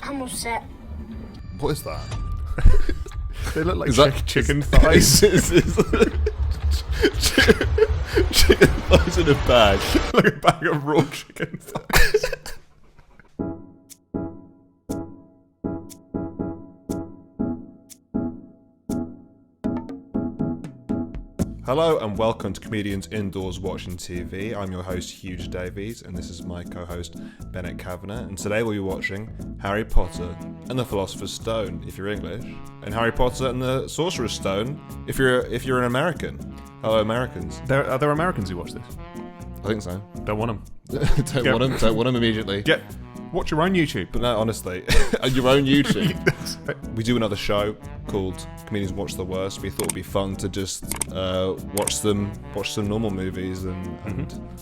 I'm all set. What is that? They look like chicken thighs. Chicken thighs in a bag. Like a bag of raw chicken thighs. Hello and welcome to Comedians Indoors Watching TV. I'm your host, Huge Davies, and this is my co-host, Bennett Kavanagh. And today we'll be watching Harry Potter and the Philosopher's Stone, if you're English, and Harry Potter and the Sorcerer's Stone, if you're an American. Hello, Americans. Are there Americans who watch this? I think so. Don't want them. Don't want them immediately. Watch your own YouTube. But no, honestly, your own YouTube. We do another show called Comedians Watch the Worst. We thought it'd be fun to just watch some normal movies and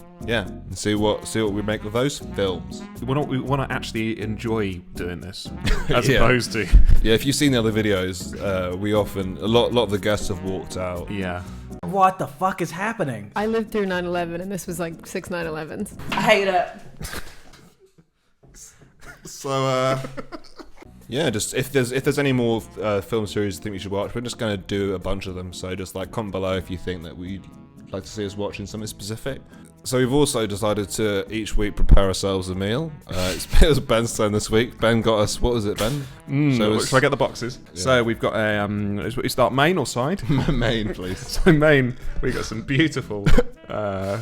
see what we make of those films. We want to actually enjoy doing this, as opposed to if you've seen the other videos, we often a lot of the guests have walked out. Yeah. What the fuck is happening? I lived through 9/11 and this was like 6 9/11s. I hate it. So just if there's any more film series you think we should watch, we're just going to do a bunch of them. So just like comment below if you think that we'd like to see us watching something specific. So we've also decided to each week prepare ourselves a meal. It was Ben's turn this week. Ben got us, what was it, Ben? Should I get the boxes? Yeah. So we've got we start main or side? Main, please. So main, we got some beautiful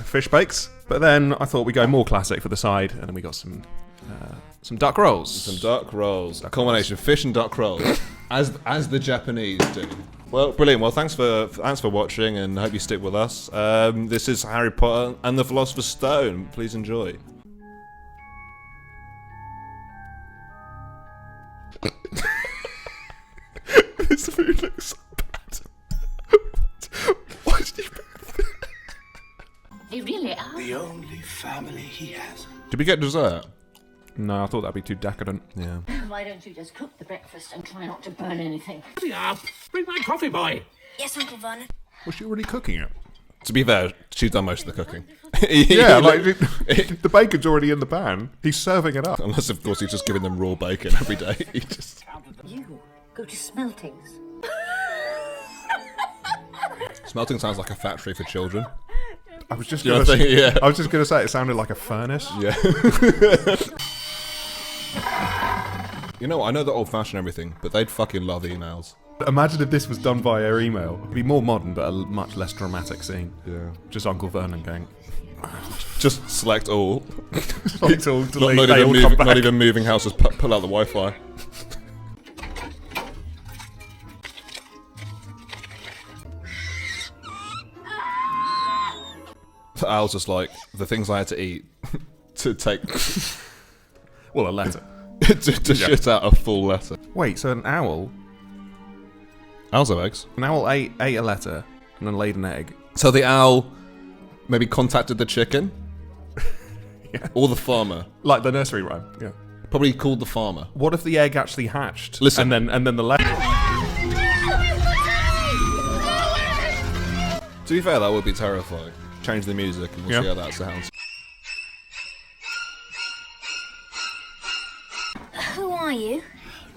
fish bakes, but then I thought we'd go more classic for the side, and then we got some duck rolls. Some duck rolls. A combination of fish and duck rolls, as the Japanese do. Well, brilliant. Well, thanks for watching, and I hope you stick with us. This is Harry Potter and the Philosopher's Stone. Please enjoy. This food looks so bad. Why did you? They really are. The only family he has. Did we get dessert? No, I thought that'd be too decadent. Yeah. Why don't you just cook the breakfast and try not to burn anything? Hurry up! Bring my coffee boy! Yes, Uncle Vernon. Was she already cooking it? To be fair, she's done most of the cooking. Yeah, like the bacon's already in the pan. He's serving it up. Unless, of course, he's just giving them raw bacon every day. You go to Smeltings. Smelting sounds like a factory for children. I was just You know gonna what I think? Yeah. I was just gonna say it sounded like a furnace. Yeah. You know, I know they're old-fashioned and everything, but they'd fucking love emails. Imagine if this was done via email. It'd be more modern, but a much less dramatic scene. Yeah. Just Uncle Vernon going. Just select all. Select all, delete, not even moving houses. Pull out the Wi-Fi. Al's just like the things I had to eat to take. Well, a letter. to shit out a full letter. Wait, so an owl Owls have eggs. An owl ate a letter and then laid an egg. So the owl maybe contacted the chicken? Yeah. Or the farmer? Like the nursery rhyme, yeah. Probably called the farmer. What if the egg actually hatched? Listen. And then the letter... To be fair, that would be terrifying. Change the music and we'll see how that sounds. Who are you?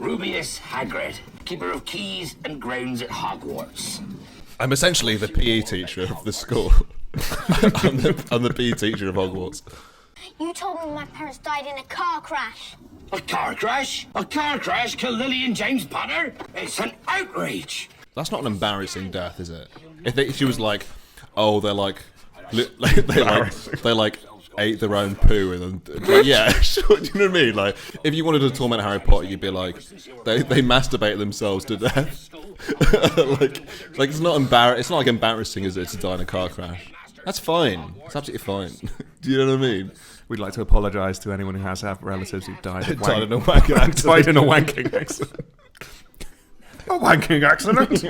Rubius Hagrid, keeper of keys and grounds at Hogwarts. I'm essentially the PE teacher of the school. I'm the PE teacher of Hogwarts. You told me my parents died in a car crash. A car crash? A car crash killed Lily and James Potter? It's an outrage. That's not an embarrassing death, is it? If she was like, oh, they ate their own poo and then, yeah, sure, do you know what I mean? Like, if you wanted to torment Harry Potter, you'd be like, they masturbate themselves to death. like it's not like embarrassing, is it, to die in a car crash? That's fine. It's absolutely fine. Do you know what I mean? We'd like to apologise to anyone who has relatives who died in Died in a wanking accident. Died in a wanking accident. A wanking accident?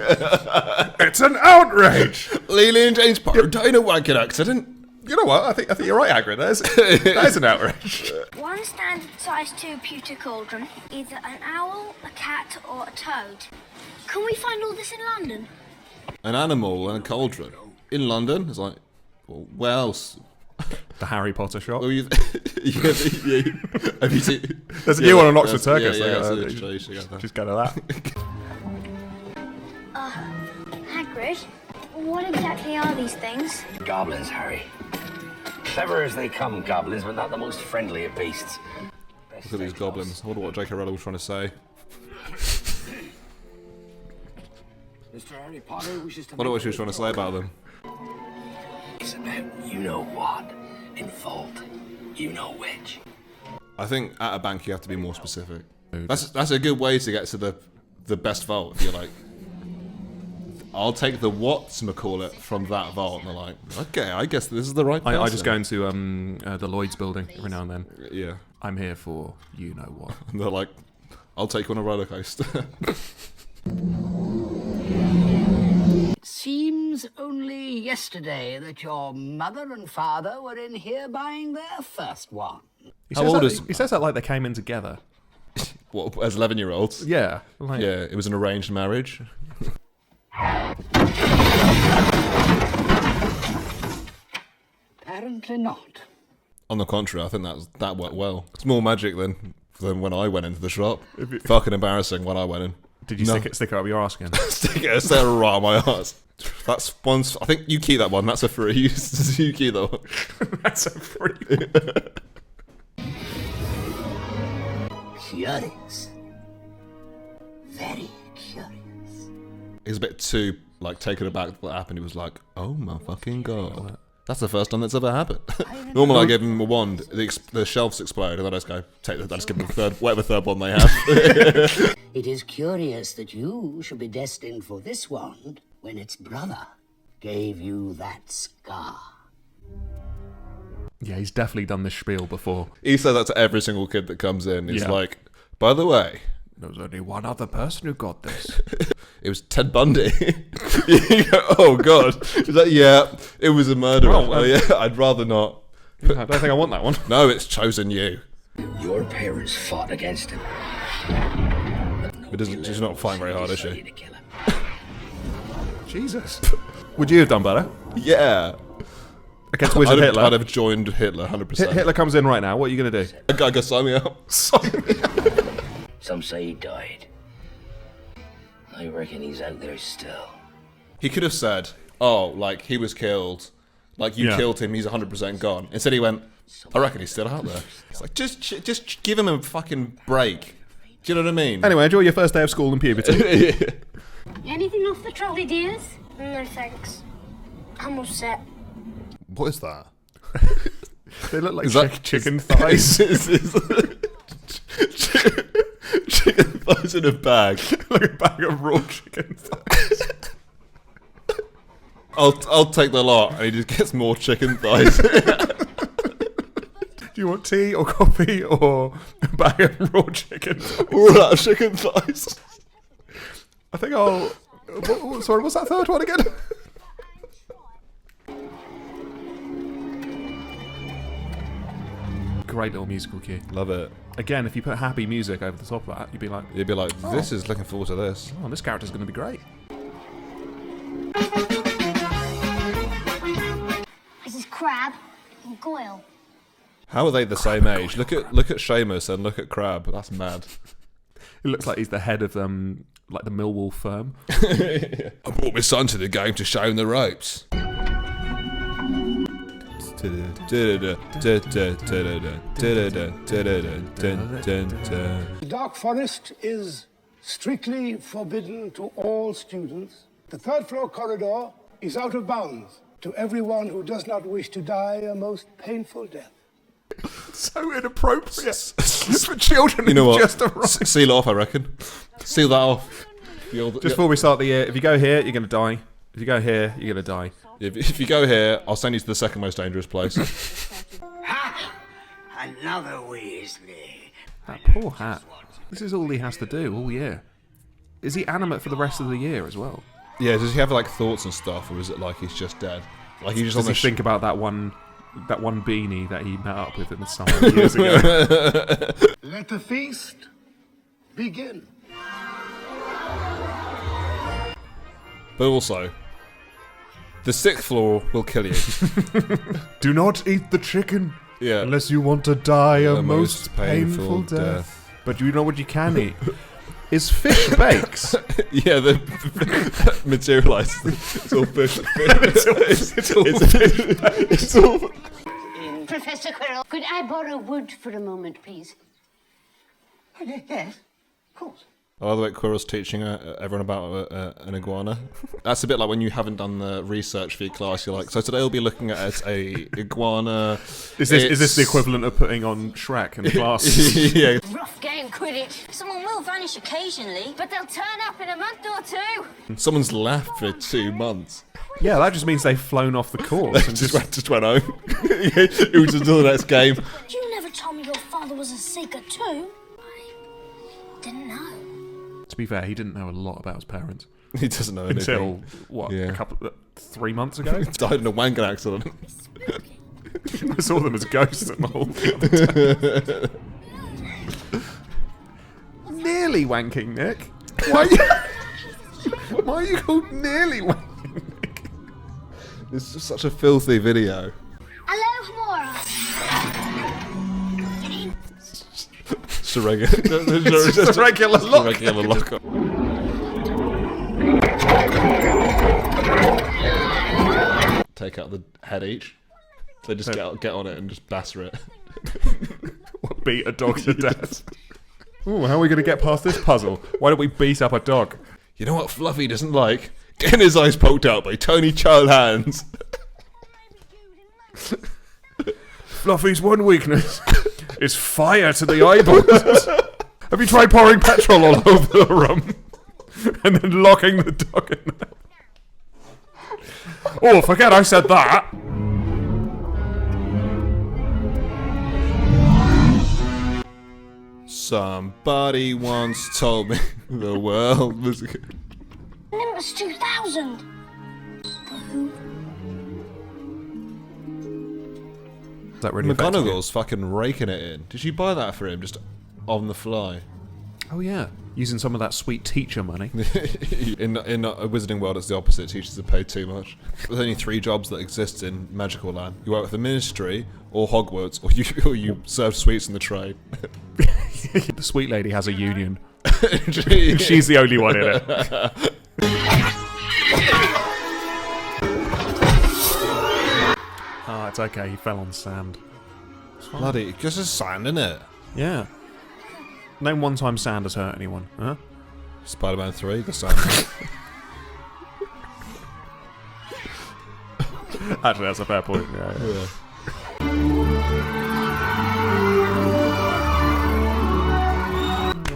It's an outrage! Lily and James Potter died in a wanking accident. You know what? I think you're right, Hagrid. That is an outrage. One standard size 2 pewter cauldron, either an owl, a cat, or a toad. Can we find all this in London? An animal and a cauldron in London? It's like, well, where else? The Harry Potter shop. Well, have you seen? There's a new one on Oxford Circus. Just go to that. Hagrid, what exactly are these things? Goblins, Harry. Clever as they come, goblins, but not the most friendly of beasts. Look at these goblins. I wonder what J.K. Rowling was trying to say. Mr. Harry Potter wishes to. I wonder what she was trying to say about them. It's about you know what in vault, you know which. I think at a bank you have to be more specific. That's a good way to get to the best vault. If you're like, I'll take the whatchamacallit from that vault, and they're like, okay, I guess this is the right person. I just go into the Lloyd's building every now and then. Yeah. I'm here for you know what. And they're like, I'll take you on a roller coaster. It seems only yesterday that your mother and father were in here buying their first one. He says that like they came in together. What, as 11-year-olds? Yeah. Yeah, it was an arranged marriage. Apparently not. On the contrary, I think that worked well. It's more magic than when I went into the shop. Fucking embarrassing when I went in. Did you stick it up your arse again? Stick it right on my arse. That's one. I think you keep that one. That's a free. You keep that one. That's a free. Curious. Very curious. He was a bit too taken aback with what happened. He was like, "Oh my fucking god, that's the first time that's ever happened." Normally, I give him a wand, the shelves explode, and then I just go I just give them whatever third one they have. It is curious that you should be destined for this wand when its brother gave you that scar. Yeah, he's definitely done this spiel before. He says that to every single kid that comes in. He's Yeah. like, "By the way, There was only one other person who got this. it was Ted Bundy." You go, "Oh god." He's like, "Yeah, it was a murderer." Well, Yeah, I'd rather not. I don't think I want that one. No, it's chosen you. Your parents fought against him. But she's not fighting very hard, is she? Jesus. Would you have done better? Yeah. Against Wizard Hitler? I'd have joined Hitler, 100%. Hitler comes in right now. What are you going to do? I gotta sign me up. Some say he died. I reckon he's out there still. He could have said, "Oh, he was killed. You killed him. He's 100% gone." Instead, he went, "I reckon he's still out there." It's like just give him a fucking break. Do you know what I mean? Anyway, enjoy your first day of school and puberty. Anything off the trolley, dears? No, thanks. I'm all set. What is that? They look like Is that chicken thighs. Chicken thighs in a bag. Like a bag of raw chicken thighs. I'll take the lot, and he just gets more chicken thighs. Do you want tea or coffee or a bag of raw chicken? All that chicken thighs. I think I'll... Sorry, what's that third one again? Great little musical cue. Love it. Again, if you put happy music over the top of that, you'd be like, This is looking forward to this. oh, this character's going to be great. This is Crab and Goyle. How are they the same age? Look at Seamus and look at Crab. That's mad. It looks like he's the head of the Millwall firm. I brought my son to the game to show him the ropes. The Dark Forest is strictly forbidden to all students. The third floor corridor is out of bounds to everyone who does not wish to die a most painful death. So inappropriate for children. You know what? Just arrived. Seal it off, I reckon. Seal that off. Just before we start the year, if you go here, you're going to die. If you go here, you're going to die. If you go here, I'll send you to the second most dangerous place. Ha! Another Weasley. That poor hat. This is all he has to do all year. Is he animate for the rest of the year as well? Yeah, does he have thoughts and stuff, or is it he's just dead? He just Does on he the think about that one beanie that he met up with in the summer years ago? Let the feast begin. But also, The sixth floor will kill you. Do not eat the chicken Yeah. unless you want to die a The most painful death. death. But you know what you can eat? Is fish bakes. Yeah, the materialised. It's all fish. It's all Professor Quirrell, could I borrow wood for a moment, please? Yes, of course. I love the way Quirrell's teaching everyone about an iguana. That's a bit like when you haven't done the research for your class. You're like, so today we'll be looking at a iguana. Is this the equivalent of putting on Shrek in the class? Yeah. Rough game, Quidditch. Someone will vanish occasionally, but they'll turn up in a month or two. Someone's left for 2 months. Yeah, that just means they've flown off the course and just went home. Who was until the next game? You never told me your father was a seeker too. I didn't know. To be fair, he didn't know a lot about his parents He doesn't know anything. until what? Yeah. 3 months ago. Died in a wanking accident. I saw them as ghosts at my whole Nearly wanking, Nick. Why are you called nearly wanking, Nick? This is such a filthy video. Hello, Hamora. Just a regular. Just a regular lock. Regular lock. Take out the head each. They just get on it and just batter it. Beat a dog to death. Ooh, how are we going to get past this puzzle? Why don't we beat up a dog? You know what Fluffy doesn't like? Getting his eyes poked out by tiny child hands. Fluffy's one weakness is fire to the eyeballs. Have you tried pouring petrol all over the room and then locking the dog in there? Oh, forget I said that. Somebody once told me the world was good. Nimbus 2000. Is that really affecting you? McGonagall's fucking raking it in. Did you buy that for him just on the fly? Oh yeah, using some of that sweet teacher money. in a Wizarding World, it's the opposite. Teachers are paid too much. There's only 3 jobs that exist in Magical Land. You work with the Ministry, or Hogwarts, or you serve sweets in the trade. The sweet lady has a union. She's the only one in it. Oh, it's okay. He fell on sand. Bloody, just a sand in it. Yeah. Name one time sand has hurt anyone, huh? Spider-Man 3, the sand. Actually, that's a fair point. Yeah.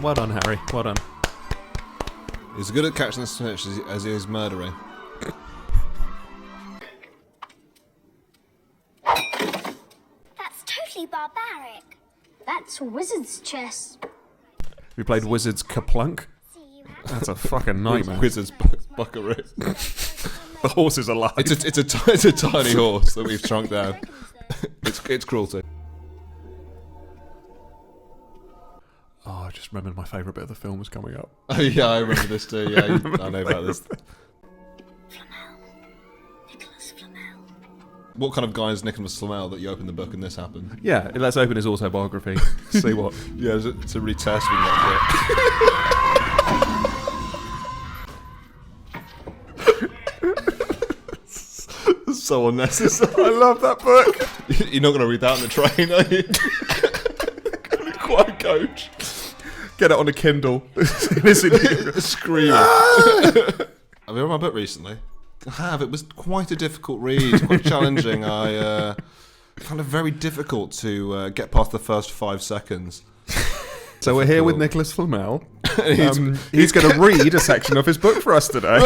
Well done, Harry. Well done. He's good at catching the snitch as he is murdering. That's totally barbaric. That's wizard's chess. We played Wizards Kaplunk. That's a fucking nightmare. Wizard's buckaroo. The horse is alive. It's a tiny horse that we've shrunk down. It's cruelty. Oh, I just remembered my favourite bit of the film was coming up. Oh yeah, I remember this too. Yeah, I know about this. Nicholas Flamel. What kind of guy is Nicholas Flamel that you open the book and this happened? Yeah, let's open his autobiography. See what. Yeah, it's a really test we got it. So unnecessary. I love that book. You're not going to read that on the train, are you? Quiet coach. Get it on a Kindle. Listen, scream. Have you read my book recently? I have. It was quite a difficult read, quite challenging. I found it very difficult to get past the first 5 seconds. So we're here with Nicholas Flamel. He's going to read a section of his book for us today.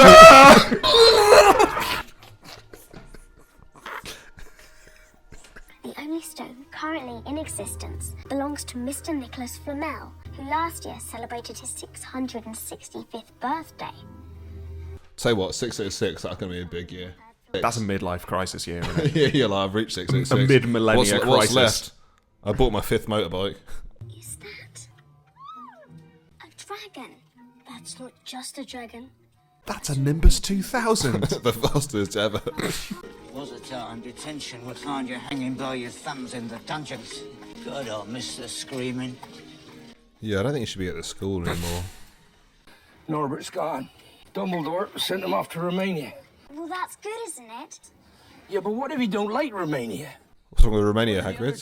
The only stone currently in existence belongs to Mr. Nicholas Flamel, who last year celebrated his 665th birthday. Tell you what, 666, that's going to be a big year. That's a midlife crisis year, isn't it? Yeah, like I've reached 666. A mid-millennia crisis. What's left? I bought my 5th motorbike. Is that a dragon? That's not just a dragon. That's a Nimbus 2000. The fastest ever. Was it on detention we found you hanging by your thumbs in the dungeons? God, I'll miss the screaming. Yeah, I don't think you should be at the school anymore. Norbert's gone. Dumbledore sent him off to Romania. Well, that's good, isn't it? Yeah, but what if he don't like Romania? What's wrong with Romania, Hagrid?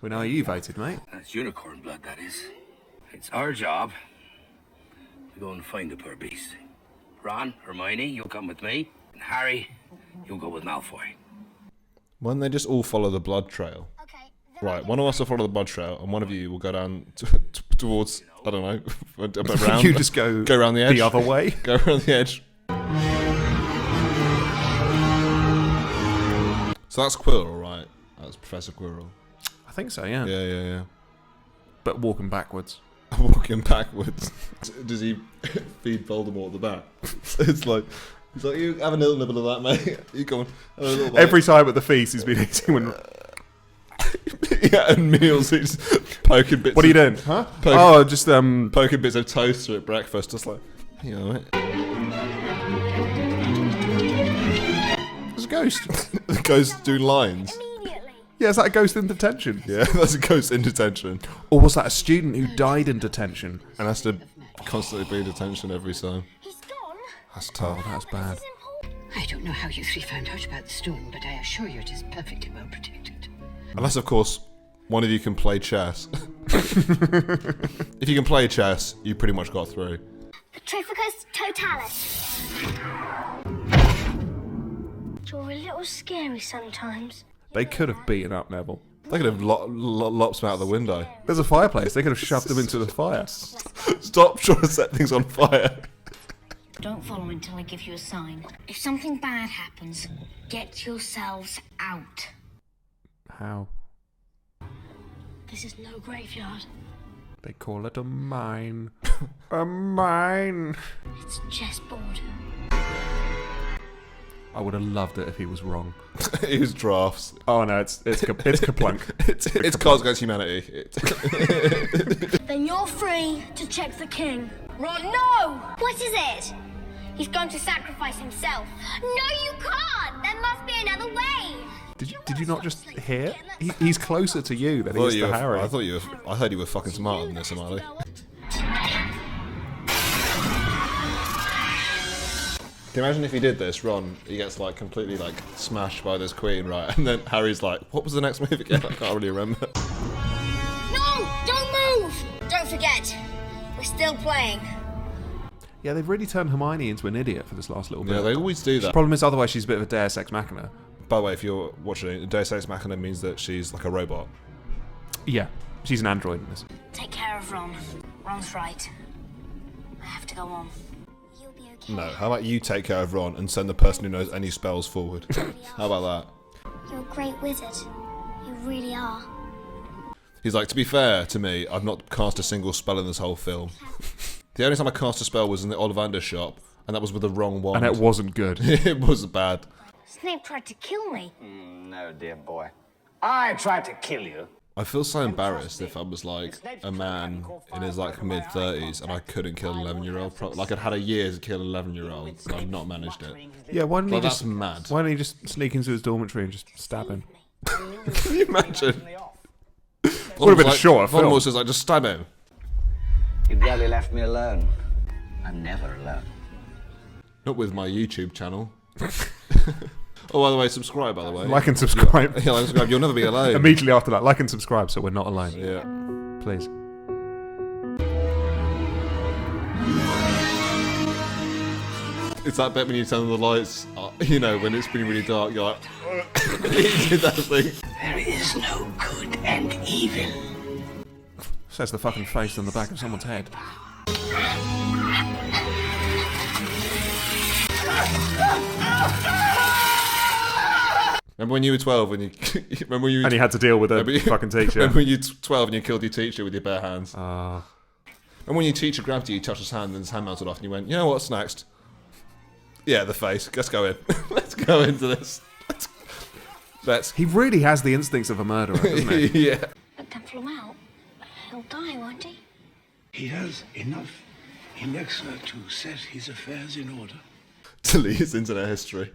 We know how you voted, mate. That's unicorn blood, that is. It's our job to go and find the poor beast. Ron, Hermione, you'll come with me. And Harry, you'll go with Malfoy. Why don't they just all follow the blood trail? Okay. Right, one of us will follow the blood trail, and one of you will go down towards, I don't know, around. You just go around the edge. the other way. Go around the edge. So that's Quirrell, right? That's Professor Quirrell. I think so, yeah. Yeah. But walking backwards. Walking backwards. Does he feed Voldemort at the back? It's like, he's like, you have a little nibble of that, mate. You go on. Have a little bite. Every time at the feast, he's been eating when... Yeah, and meals, he's poking bits. What are you of- doing? Huh? Poking- Just Poking bits of toast at breakfast, just like, you know, mate. There's a ghost. The ghost doing lines. Immediately. Yeah, is that a ghost in detention? Yeah, that's a ghost in detention. Or was that a student who died in detention? And has to constantly be in detention every time. He's gone. That's tough. That's bad. This is important. I don't know how you three found out about the stone, but I assure you it is perfectly well protected. Unless, of course, one of you can play chess. If you can play chess, you pretty much got through. Petrificus totalis. You're a little scary sometimes. They could have beaten up Neville. They could have lopped him out of the window. There's a fireplace. They could have shoved him into the fire. Stop trying to set things on fire. Don't follow until I give you a sign. If something bad happens, get yourselves out. How? This is no graveyard. They call it a mine. A mine. It's chessboard. I would have loved it if he was wrong. It was drafts. Oh no, it's Kaplunk. It's Cards Against Humanity. Then you're free to check the king. Ron, no! What is it? He's going to sacrifice himself. No, you can't. There must be another way. Did you not just hear? He's closer to you than he is to Harry. I heard you were fucking smarter than this, Amali. Can you imagine if he did this, Ron, he gets like completely like smashed by this queen, right? And then Harry's like, what was the next move again? I can't really remember. No! Don't move! Don't forget, we're still playing. Yeah, they've really turned Hermione into an idiot for this last little bit. Yeah, they always do that. The problem is otherwise she's a bit of a Deus Ex Machina. By the way, if you're watching, Deus Ex Machina means that she's like a robot. Yeah, she's an android in this. Take care of Ron. Ron's right. I have to go on. You'll be okay. No, how about you take care of Ron and send the person who knows any spells forward? How about that? You're a great wizard. You really are. He's like, to be fair to me, I've not cast a single spell in this whole film. The only time I cast a spell was in the Ollivanders shop, and that was with the wrong wand. And it wasn't good. It was bad. Snape tried to kill me. No, dear boy. I tried to kill you. I feel so embarrassed if I was like a man in his like mid-30s and I couldn't kill an 11-year-old. Like I'd had a year to kill an 11-year-old, and I've not managed it. Yeah, why didn't he That's just mad. Why didn't he just sneak into his dormitory and just stab him? Can you imagine? Would have been a shorter film. Voldemort says like, just stab him. You barely left me alone. I'm never alone. Not with my YouTube channel. Oh, by the way, subscribe, by the way. Like and subscribe. Yeah, like and subscribe. You'll never be alone. Immediately after that, like and subscribe so we're not alone. Yeah. Please. It's that bit when you turn the lights, you know, when it's been really dark, you're like, you did that thing. There is no good and evil. Says the fucking face on the back of someone's head. Remember when you were 12 when you remember when you And you had to deal with a fucking teacher. Remember when you were 12 and you killed your teacher with your bare hands? And when your teacher grabbed you, you touched his hand and his hand melted off and you went, you know what's next? Yeah, the face. Let's go in. Let's go into this. Let's. He really has the instincts of a murderer, doesn't he? Yeah. Let them flow out. He'll die, won't he? He has enough He likes her to set his affairs in order. Delete his internet history.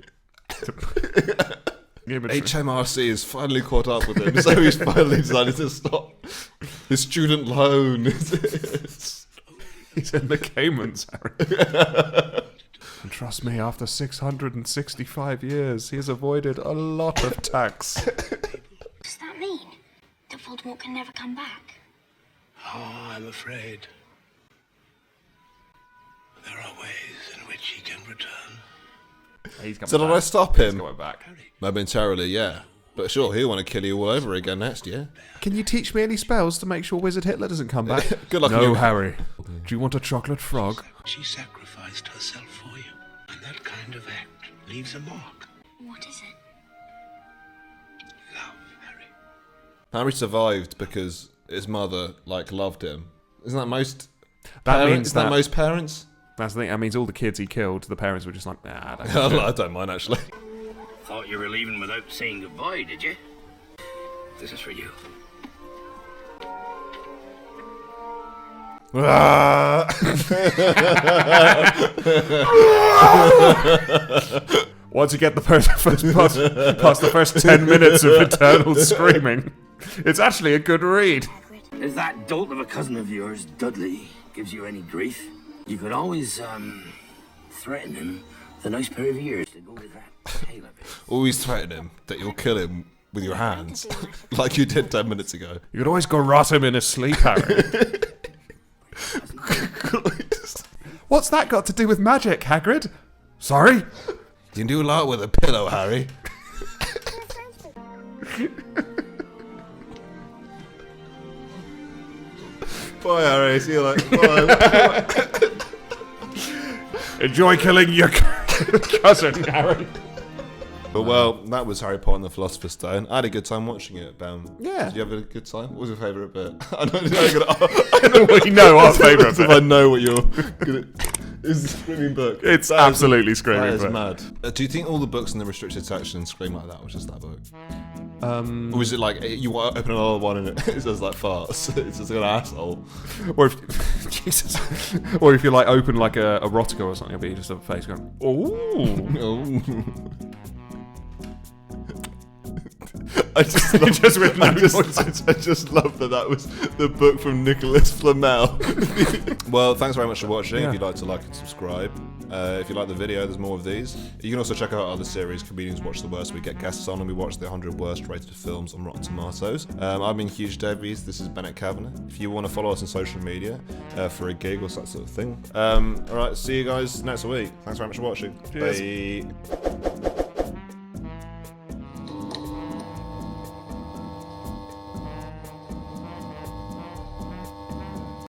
HMRC has finally caught up with him, so he's finally decided to stop his student loan. He's in the Caymans, Harry. And trust me, after 665 years, he has avoided a lot of tax. Does that mean that Voldemort can never come back? Oh, I'm afraid there are ways in which he can return. He's coming So did back. I stop He's him? going back. Momentarily, yeah. But sure, he'll want to kill you all over again next year. Can you teach me any spells to make sure Wizard Hitler doesn't come back? Good luck. No, Harry. Do you want a chocolate frog? She sacrificed herself for you, and that kind of act leaves a mark. What is it? Love, Harry. Harry survived because his mother, loved him. Isn't that most... That means Isn't that most parents? That's the thing. That means all the kids he killed, the parents were just like, nah, I don't I don't mind, actually. Thought you were leaving without saying goodbye, did you? This is for you. Once you get the past the first 10 minutes of eternal screaming, it's actually a good read. If that dolt of a cousin of yours, Dudley, gives you any grief, you could always, threaten him with a nice pair of ears to go with that tail of his. Always threaten him that you'll kill him with your hands, like you did 10 minutes ago. You could always garrote him in his sleep, Harry. What's that got to do with magic, Hagrid? Sorry? You can do a lot with a pillow, Harry. Bye, Harry. See you later. Bye. Enjoy killing your cousin, Harry. But well, that was Harry Potter and the Philosopher's Stone. I had a good time watching it, Ben. Yeah. Did you have a good time? What was your favourite bit? I We know our favourite If bit. I know what you're gonna... Is the Screaming Book. It's absolutely Screaming That is Book. mad. Do you think all the books in the restricted section scream like that, or just that book? Or is it like, you open another one and it says farts? It's just an asshole. Or if, Jesus. Or if you open a erotica or something, it'll be just a face going, ooh. I just love that was the book from Nicholas Flamel. Well, thanks very much for watching. Yeah. If you'd like to like and subscribe. If you like the video, there's more of these. You can also check out our other series, Comedians Watch the Worst. We get guests on and we watch the 100 worst rated films on Rotten Tomatoes. I've been Huge Davies. This is Bennett Kavanagh. If you want to follow us on social media for a gig or that sort of thing. Alright, see you guys next week. Thanks very much for watching. Cheers. Bye.